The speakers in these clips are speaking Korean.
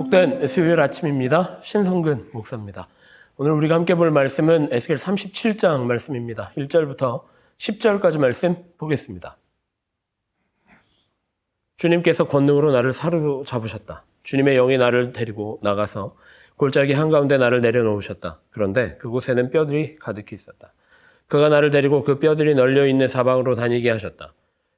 복된 수요일 아침입니다. 신성근 목사입니다. 오늘 우리가 함께 볼 말씀은 에스겔 37장 말씀입니다. 1절부터 10절까지 말씀 보겠습니다. 주님께서 권능으로 나를 사로잡으셨다. 주님의 영이 나를 데리고 나가서 골짜기 한가운데 나를 내려놓으셨다. 그런데 그곳에는 뼈들이 가득히 있었다. 그가 나를 데리고 그 뼈들이 널려있는 사방으로 다니게 하셨다.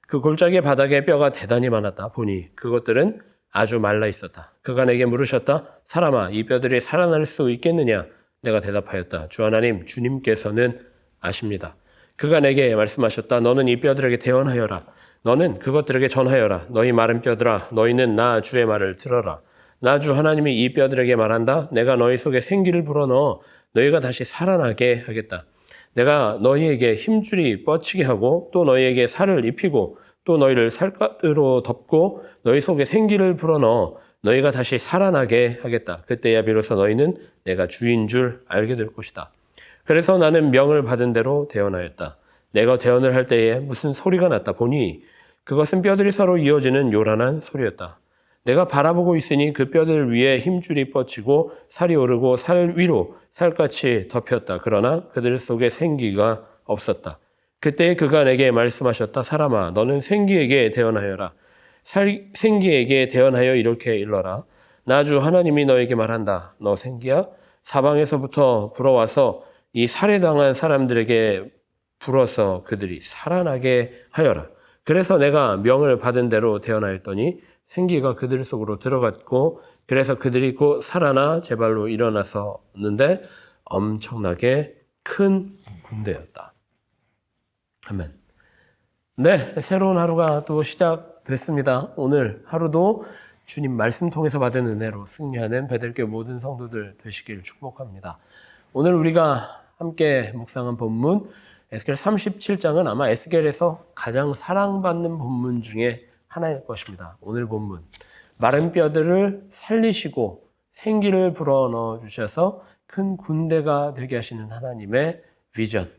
그 골짜기 바닥에 뼈가 대단히 많았다. 보니 그것들은 아주 말라 있었다. 그가 내게 물으셨다. 사람아, 이 뼈들이 살아날 수 있겠느냐? 내가 대답하였다. 주 하나님, 주님께서는 아십니다. 그가 내게 말씀하셨다. 너는 이 뼈들에게 대언하여라. 너는 그것들에게 전하여라. 너희 마른 뼈들아, 너희는 나 주의 말을 들어라. 나 주 하나님이 이 뼈들에게 말한다. 내가 너희 속에 생기를 불어넣어 너희가 다시 살아나게 하겠다. 내가 너희에게 힘줄이 뻗치게 하고 또 너희에게 살을 입히고 또 너희를 살갗으로 덮고 너희 속에 생기를 불어넣어 너희가 다시 살아나게 하겠다. 그때야 비로소 너희는 내가 주인 줄 알게 될 것이다. 그래서 나는 명을 받은 대로 대언하였다. 내가 대언을 할 때에 무슨 소리가 났다 보니 그것은 뼈들이 서로 이어지는 요란한 소리였다. 내가 바라보고 있으니 그 뼈들 위에 힘줄이 뻗치고 살이 오르고 살 위로 살같이 덮였다. 그러나 그들 속에 생기가 없었다. 그때 그가 내게 말씀하셨다. 사람아, 너는 생기에게 대언하여라. 생기에게 대언하여 이렇게 일러라. 나 주 하나님이 너에게 말한다. 너 생기야? 사방에서부터 불어와서 이 살해당한 사람들에게 불어서 그들이 살아나게 하여라. 그래서 내가 명을 받은 대로 대언하였더니 생기가 그들 속으로 들어갔고 그래서 그들이 곧 살아나 제 발로 일어났었는데 엄청나게 큰 군대였다. 아멘. 네, 새로운 하루가 또 시작됐습니다. 오늘 하루도 주님 말씀 통해서 받은 은혜로 승리하는 베들교 모든 성도들 되시기를 축복합니다. 오늘 우리가 함께 묵상한 본문 에스겔 37장은 아마 에스겔에서 가장 사랑받는 본문 중에 하나일 것입니다. 오늘 본문 마른 뼈들을 살리시고 생기를 불어넣어 주셔서 큰 군대가 되게 하시는 하나님의 비전,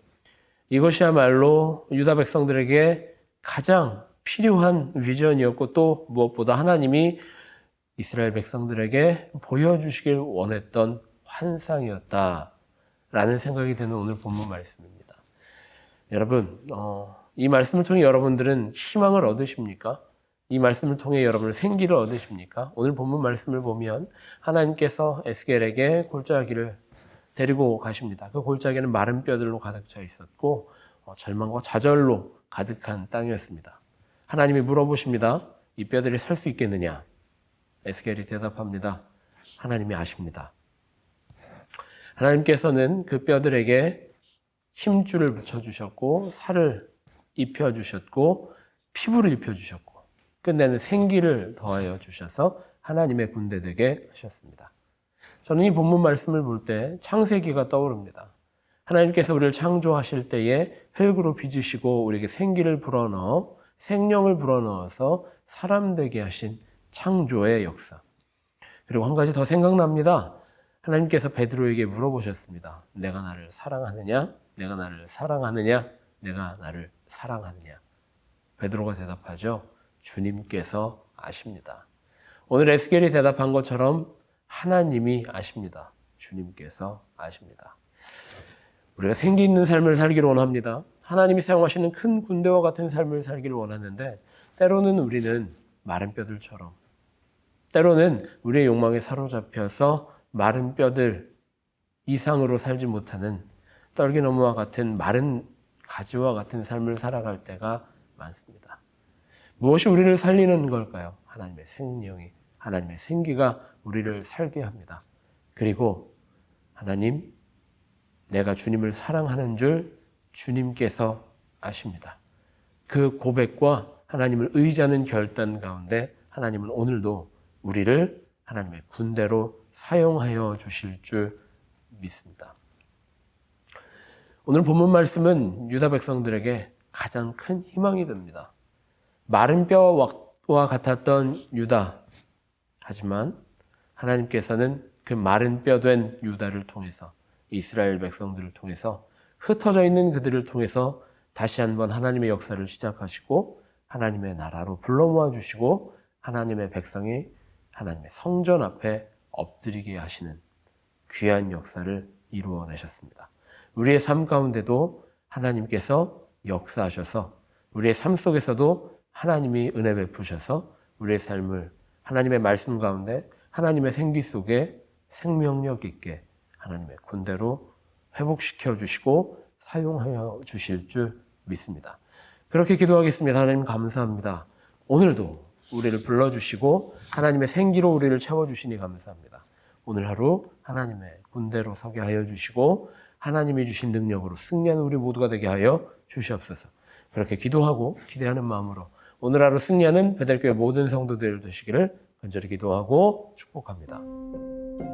이것이야말로 유다 백성들에게 가장 필요한 비전이었고 또 무엇보다 하나님이 이스라엘 백성들에게 보여주시길 원했던 환상이었다라는 생각이 드는 오늘 본문 말씀입니다. 여러분, 이 말씀을 통해 여러분들은 희망을 얻으십니까? 이 말씀을 통해 여러분은 생기를 얻으십니까? 오늘 본문 말씀을 보면 하나님께서 에스겔에게 골짜기를 데리고 가십니다. 그 골짜기는 마른 뼈들로 가득 차 있었고 절망과 좌절로 가득한 땅이었습니다. 하나님이 물어보십니다. 이 뼈들이 살 수 있겠느냐? 에스겔이 대답합니다. 하나님이 아십니다. 하나님께서는 그 뼈들에게 힘줄을 붙여주셨고 살을 입혀주셨고 피부를 입혀주셨고 끝내는 생기를 더하여 주셔서 하나님의 군대 되게 하셨습니다. 저는 이 본문 말씀을 볼 때 창세기가 떠오릅니다. 하나님께서 우리를 창조하실 때에 흙으로 빚으시고 우리에게 생기를 불어넣어 생명을 불어넣어서 사람 되게 하신 창조의 역사. 그리고 한 가지 더 생각납니다. 하나님께서 베드로에게 물어보셨습니다. 내가 나를 사랑하느냐? 내가 나를 사랑하느냐? 내가 나를 사랑하느냐? 베드로가 대답하죠. 주님께서 아십니다. 오늘 에스겔이 대답한 것처럼 하나님이 아십니다. 주님께서 아십니다. 우리가 생기 있는 삶을 살기를 원합니다. 하나님이 사용하시는 큰 군대와 같은 삶을 살기를 원하는데 때로는 우리는 마른 뼈들처럼 때로는 우리의 욕망에 사로잡혀서 마른 뼈들 이상으로 살지 못하는 떨기나무와 같은 마른 가지와 같은 삶을 살아갈 때가 많습니다. 무엇이 우리를 살리는 걸까요? 하나님의 생명이, 하나님의 생기가 우리를 살게 합니다. 그리고 하나님, 내가 주님을 사랑하는 줄 주님께서 아십니다. 그 고백과 하나님을 의지하는 결단 가운데 하나님은 오늘도 우리를 하나님의 군대로 사용하여 주실 줄 믿습니다. 오늘 본문 말씀은 유다 백성들에게 가장 큰 희망이 됩니다. 마른 뼈와 같았던 유다, 하지만 하나님께서는 그 마른 뼈 된 유다를 통해서 이스라엘 백성들을 통해서 흩어져 있는 그들을 통해서 다시 한번 하나님의 역사를 시작하시고 하나님의 나라로 불러 모아 주시고 하나님의 백성이 하나님의 성전 앞에 엎드리게 하시는 귀한 역사를 이루어내셨습니다. 우리의 삶 가운데도 하나님께서 역사하셔서 우리의 삶 속에서도 하나님이 은혜 베푸셔서 우리의 삶을 하나님의 말씀 가운데 하나님의 생기 속에 생명력 있게 하나님의 군대로 회복시켜 주시고 사용하여 주실 줄 믿습니다. 그렇게 기도하겠습니다. 하나님 감사합니다. 오늘도 우리를 불러주시고 하나님의 생기로 우리를 채워주시니 감사합니다. 오늘 하루 하나님의 군대로 서게 하여 주시고 하나님이 주신 능력으로 승리하는 우리 모두가 되게 하여 주시옵소서. 그렇게 기도하고 기대하는 마음으로 오늘 하루 승리하는 베델교회 모든 성도들 되시기를 간절히 기도하고 축복합니다.